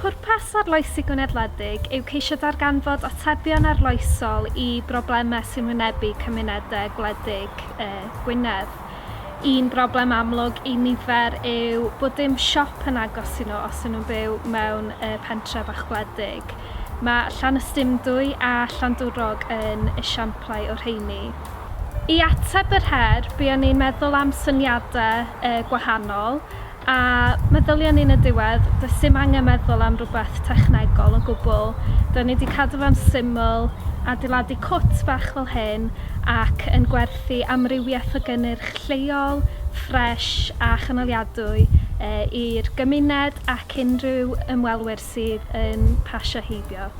Pwrpas Arloesi Gwynedd Wledig yw ceisio darganfod atebion arloesol i broblemau sy'n wynebu cymunedau gwledig Gwynedd. Un broblem amlwg i nifer yw bod dim siop yn agos i nhw os ydyn nhw'n byw mewn pentref bach gwledig. Mae Llanystumdwy a Llandwrog yn esiamplau o'r rheini. I ateb yr her, buon ni'n meddwl am syniadau gwahanol, a meddylion ni'n y diwedd, does dim angen meddwl am rhywbeth technegol o gwbl. Do'n ni wedi cadw fo'n syml, adeiladu cwt bach fel hyn, ac yn gwerthu amrywiaeth o gynnyrch lleol, ffres a chanoliadwy i'r gymuned ac unrhyw ymwelwyr sydd yn pasio heibio.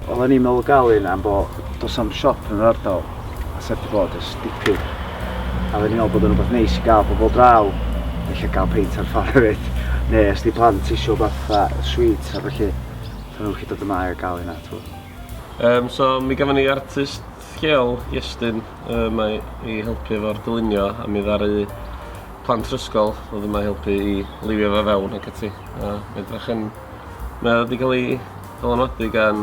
Oedden ni'n meddwl gael un am bod does am siop yn yr ardal, a sef di bod ys dipyn. A oedden ni'n meddwl bod yn rhywbeth neis i gael pobl draw, felly gael peint ar ffordd hefyd. Neu, os di plant isio rhywbeth sweet, a felly, dyn nhw'n chi dod yma a gael hynna. So, mi gafon ni artist lleol, Iestyn, i helpu efo'r dylunio, a mi ddaru plant yr ysgol oedd yma helpu i liwio fe fewn ac ati. Mae wedi cael ei dylanwadu gan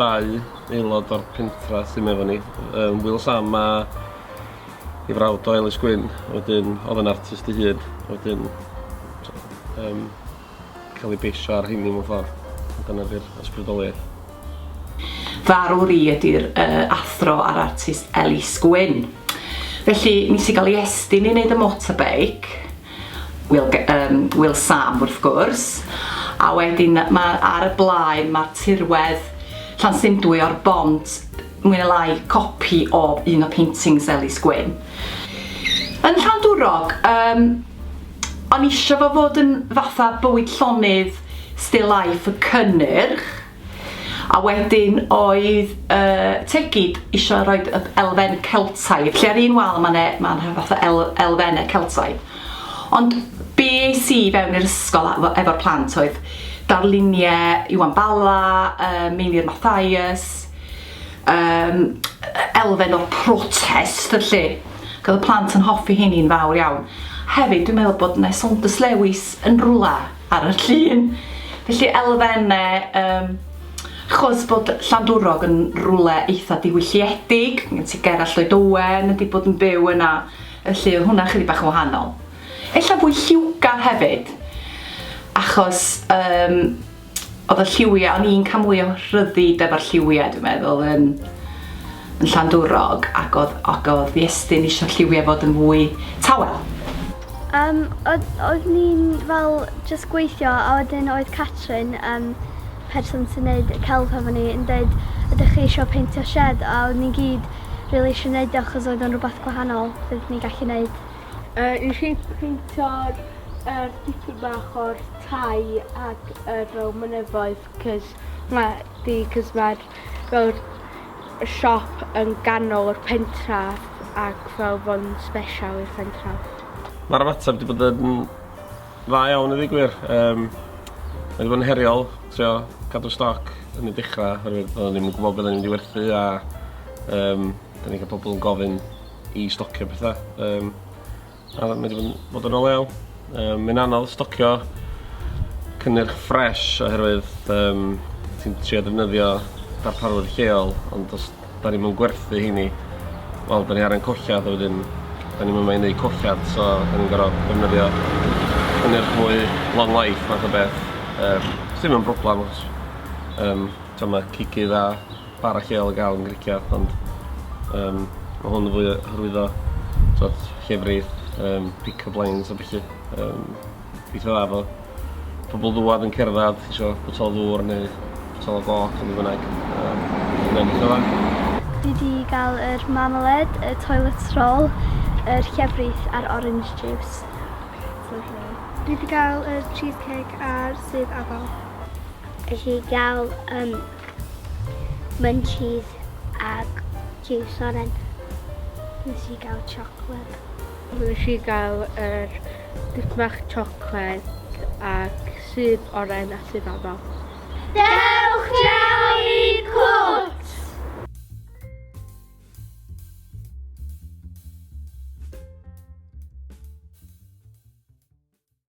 2 aelod o'r pentra sy'n efo ni. Will Sam a i frawd o Arloesi Gwynedd, wedyn oedd yn artist ei hun, wedyn cael ei beisio ar hynny mewn ffordd. Dyna di'r ysbrydoliaeth. Farwr i ydy'r athro a'r artist Arloesi Gwynedd. Felly, nes i gael ei estyn i wneud y motorbike, Will Sam wrth gwrs, a wedyn ar y blaen mae'r tirwedd Llanystumdwy o'r bont mwy neu lai copi o un o paintings Arloesi Gwynedd. Yn Llandwrog, o'n isio fo fod yn fatha bywyd llonydd still life y cynnyrch, a wedyn oedd Tegid isio rhoi elfen Celtaidd, lle ar un wal mae'n fatha elfennau Celtaidd. Ond be es i fewn i'r ysgol efo'r plant oedd darluniau Iwan Bala, Meinir Matthias, elfen o'r protest lle. Oedd y plant yn hoffi hynny'n fawr iawn. Hefyd, dwi'n meddwl bod yna Saunders Lewis yn rwla ar y llun. Felly elfennau, achos bod Llandwrog yn rwle eitha diwylliedig, gen ti Gerald Llwyddo'n wedi bod yn byw yna, felly oedd hwnna chydig bach yn wahanol. Ella fwy lliwgar hefyd, achos oedd y lliwiau, o'n i'n cael mwy o rhyddid efo'r lliwiau, dwi'n meddwl, yn Llandwrog, ac oedd Iestyn eisiau lliwiau fod yn fwy tawel. Oedd ni'n fel just gweithio, a wedyn oedd Catrin, person sy'n neud y celf efo ni, yn dweud ydych chi eisiau peintio shed, a oedd ni'n gyd rili eisiau neud achos oedd o'n rhywbeth gwahanol fydd ni'n gallu neud. Nes i peintio'r dipyn bach o'r tai ac yr mynyddoedd, cos mae'r fel siop yn ganol yr pentraf ac fel fo'n special i'r pentraf. Mae'r ymateb wedi bod yn dda iawn i ddigwyr. Mae wedi bod yn heriol trio cadw stoc yn y dechrau, oherwydd oedden ni'n gwybod beth ni'n mynd i werthu, a da ni'n cael pobl yn gofyn i stocio pethau. A mae wedi bod yn ôl iawn. Mae'n anodd stocio cynnyrch ffres oherwydd ti'n trio defnyddio darparwyr lleol, ond os da ni'n mynd gwerthu hynny, wel, da ni ar ein collad, a wedyn da ni'n mynd i wneud collad, so da ni'n gorfod defnyddio cynnyrch mwy long life math o beth. Ddim yn broblem, achos mae cigydd a bara lleol y gael yn griciad, ond mae hwn yn fwy hyrwyddo llefrith, pick-up lines a felly. Gweithio dda fo pobl ddwad yn cerdded, isio botol ddŵr neu botol o goch yn fynnag. Yna'n gweithio dda. Dwi wedi cael yr marmalade, y toilet roll, yr llefrith a'r orange juice. Dwi wedi cael y cheesecake a'r sydd afal. Nes i gael munchies ac juice oren. Nes i gael chocolate. Nes i gael yr dipyn bach chocolate ac sydd oren a sydd afal. Dewch draw i'r cwm!